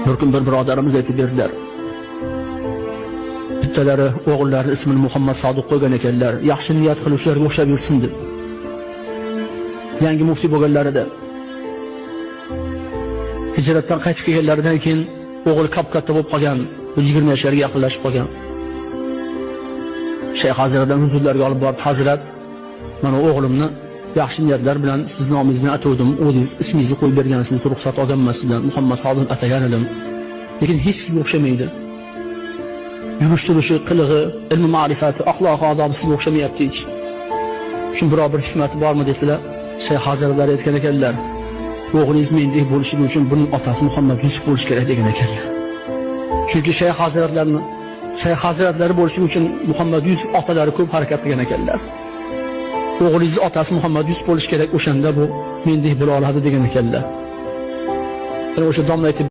Bir kun bir birodarimiz aytib berdilar. Bittalari o'g'illari ismini Muhammad Sodiq qo'ygan ekanlar. Yaxshi niyat qiluvchilarga o'xshab yursin deb. Yangi muftiy bo'lganlarida hijratdan qaytib kelganlaridan keyin o'g'li katta bo'lib qolgan, 20 yoshlarga yaqinlashib qolgan. Shayx Hazratlardan huzurlarga olib borib, "Hazrat, mana o'g'limni yaxshi niyatlar bilan siz nomingizni atuvdim, o'zingiz ismingizni qo'yib bergansiz, ruxsat olganman sizdan, Muhammad Sodiq atagan edim. Lekin hech sizga o'xshamaydi. Yurish turishi, qilig'i, ilmi ma'rifati, axloqi, odobi sizga o'xshamayapti hech. Shu biror bir hikmati bormi desalar, Shayx Hazratlar aytgan ekanlar, o'g'lingiz mendek bo'lishi uchun buning otasi Muhammad Yusuf bo'lishi kerak degan ekanlar. Chunki Shayx Hazratlari bo'lishi uchun Muhammad Yusuf otalari ko'p harakat qilgan ekanlar. O'g'lingiz otasi Muhammad Yusuf bo'lishi kerak, o'shanda bu mendek bo'la oladi degan ekanlar. O'sha domla aytib